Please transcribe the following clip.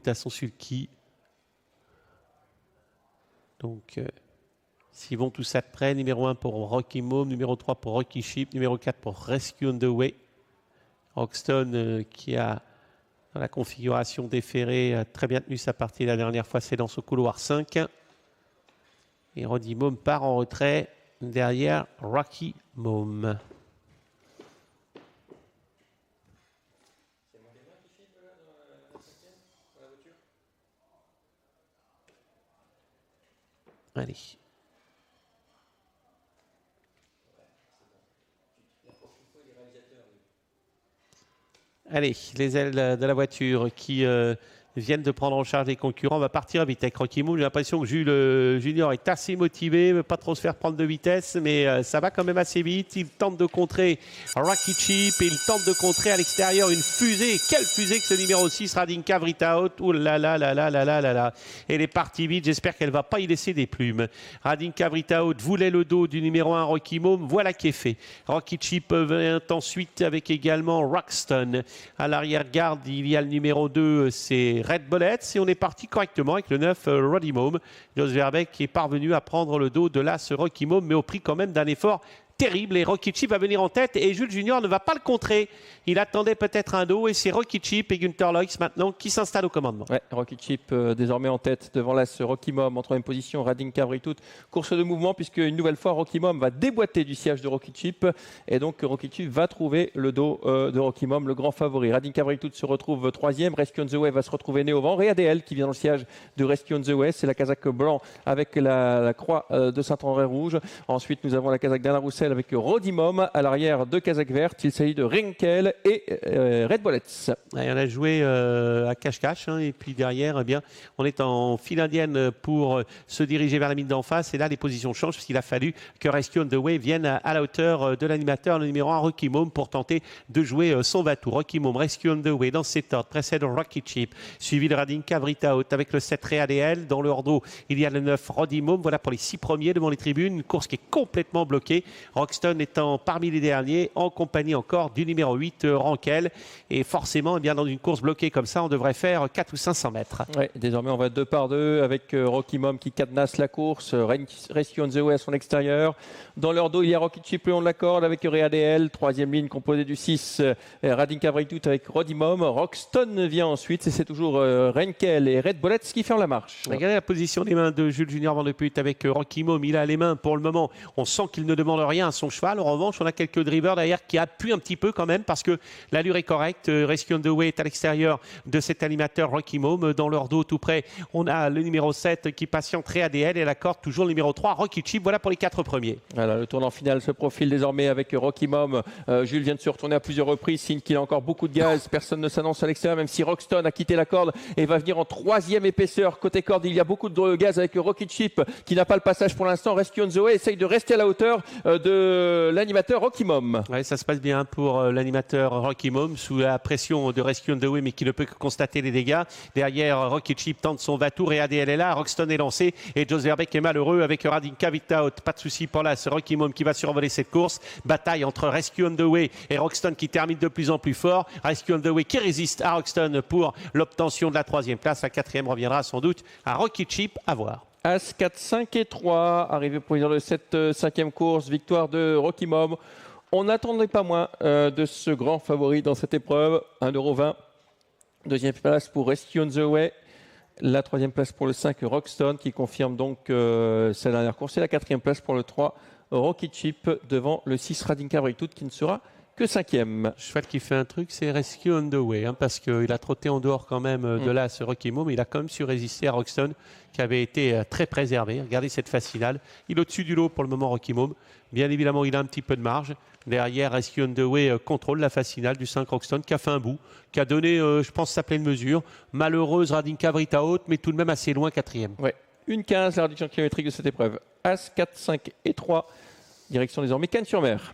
à son sulky. Donc, s'ils vont tous être prêts, numéro 1 pour Rocky Mom, numéro 3 pour Rocky Ship, numéro 4 pour Rescue on the Way. Roxton qui a, dans la configuration déférée, a très bien tenu sa partie la dernière fois, c'est dans ce couloir 5. Et Roddy Mom part en retrait derrière Rocky Mom. Allez. Allez, les ailes de la voiture qui viennent de prendre en charge les concurrents. On va partir vite avec Rocky Mom. J'ai l'impression que Jules Junior est assez motivé, veut pas trop se faire prendre de vitesse, mais ça va quand même assez vite. Il tente de contrer Rocky Chip et il tente de contrer à l'extérieur une fusée. Quelle fusée que ce numéro 6, Radinka Vritaut. Ouh là là là là là là là là. Elle est partie vite. J'espère qu'elle va pas y laisser des plumes. Radinka Vritaut voulait le dos du numéro 1 Rocky Mom. Voilà qui est fait. Rocky Chip vient ensuite avec également Roxton. À l'arrière-garde, il y a le numéro 2, c'est Red Bullets, et on est parti correctement avec le 9 Roddy Mom. Jos Verbeek qui est parvenu à prendre le dos de l'As Rocky Mom, mais au prix quand même d'un effort terrible. Et Rocky Chip va venir en tête et Jules Junior ne va pas le contrer. Il attendait peut-être un dos et c'est Rocky Chip et Günther Loix maintenant qui s'installe au commandement. Ouais, Rocky Chip désormais en tête devant l'As Rocky Mom en troisième position. Radinka Vritaut, course de mouvement puisque une nouvelle fois Rocky Mom va déboîter du siège de Rocky Chip et donc Rocky Chip va trouver le dos de Rocky Mom, le grand favori. Radinka Vritaut se retrouve troisième. Rescue on the Way va se retrouver né au vent. Et ADL qui vient dans le siège de Rescue on the Way, c'est la casaque blanc avec la croix de Saint-André rouge. Ensuite nous avons la casaque d'Alain Roussel avec Roddy Mom à l'arrière, deux casaques vertes. Il s'agit de Rinkel et Red Bullets. Ouais, on a joué à cache-cache et puis derrière, eh bien, on est en file indienne pour se diriger vers la mine d'en face. Et là, les positions changent parce qu'il a fallu que Rescue on the Way vienne à la hauteur de l'animateur, le numéro 1 Rocky Mom, pour tenter de jouer son va-tout. Rocky Mom, Rescue on the Way dans cet ordre précède Rocky Chip, suivi de Radinka Vritaut avec le 7 ADL. Dans leur dos, il y a le 9 Roddy Mom. Voilà pour les 6 premiers devant les tribunes. Une course qui est complètement bloquée. Roxton étant parmi les derniers, en compagnie encore du numéro 8 Rankel. Et forcément, eh bien, dans une course bloquée comme ça, on devrait faire 4 ou 500 mètres. Ouais, désormais, on va 2 par 2 avec Rocky Mom qui cadenasse la course. Rescue on the Way à son extérieur. Dans leur dos, il y a Rocky Chip le long de la corde avec ADL. Troisième ligne composée du 6 Radinka Vritaut avec Roddy Mom. Roxton vient ensuite. C'est toujours Renkel et Red Bullets qui ferment la marche. Regardez la position des mains de Jules Junior Van de Put avec Rocky Mom. Il a les mains pour le moment. On sent qu'il ne demande rien à son cheval. En revanche, on a quelques drivers derrière qui appuient un petit peu quand même parce que l'allure est correcte. Rescue on the Way est à l'extérieur de cet animateur Rocky Mom. Dans leur dos tout près, on a le numéro 7 qui patiente ADL et à la corde toujours le numéro 3 Rocky Chip. Voilà pour les 4 premiers. Voilà, le tournant final se profile désormais avec Rocky Mom. Jules vient de se retourner à plusieurs reprises, signe qu'il a encore beaucoup de gaz. Personne ne s'annonce à l'extérieur, même si Roxton a quitté la corde et va venir en troisième épaisseur. Côté corde, il y a beaucoup de gaz avec Rocky Chip qui n'a pas le passage pour l'instant. Rescue on the Way essaye de rester à la hauteur de l'animateur Rocky Mom. Ouais, ça se passe bien pour l'animateur Rocky Mom sous la pression de Rescue on the Way, mais qui ne peut que constater les dégâts. Derrière, Rocky Chip tente son va-tour et ADL est là. Roxton est lancé et Jos Verbeek est malheureux avec Radinka Vritaut. Pas de souci pour là, c'est Rocky Mom qui va survoler cette course. Bataille entre Rescue on the Way et Roxton qui termine de plus en plus fort. Rescue on the Way qui résiste à Roxton pour l'obtention de la 3e place. La 4e reviendra sans doute à Rocky Chip. À voir. As 4, 5 et 3, arrivé pour de cette 5e course, victoire de Rocky Mom. On n'attendait pas moins de ce grand favori dans cette épreuve, 1,20 €. Deuxième place pour Rescue on the Way. La 3e place pour le 5 Roxton qui confirme donc sa dernière course. Et la 4e place pour le 3 Rocky Chip devant le 6 Radinka Vritaut qui ne sera que 5e. Cheval qui fait un truc, c'est Rescue on the Way, parce qu'il a trotté en dehors quand même de là ce Rocky Mom, mais il a quand même su résister à Roxton qui avait été très préservé. Regardez cette phase finale. Il est au-dessus du lot pour le moment Rocky Mom. Bien évidemment, il a un petit peu de marge. Derrière, Rescue on the Way contrôle la phase finale du 5 Roxton qui a fait un bout, qui a donné, je pense, sa pleine mesure. Malheureuse Radinka Vritaut, mais tout de même assez loin 4e. Ouais, 1,15 la réduction kilométrique de cette épreuve. As 4, 5 et 3. Direction désormais Cannes-sur-Mer.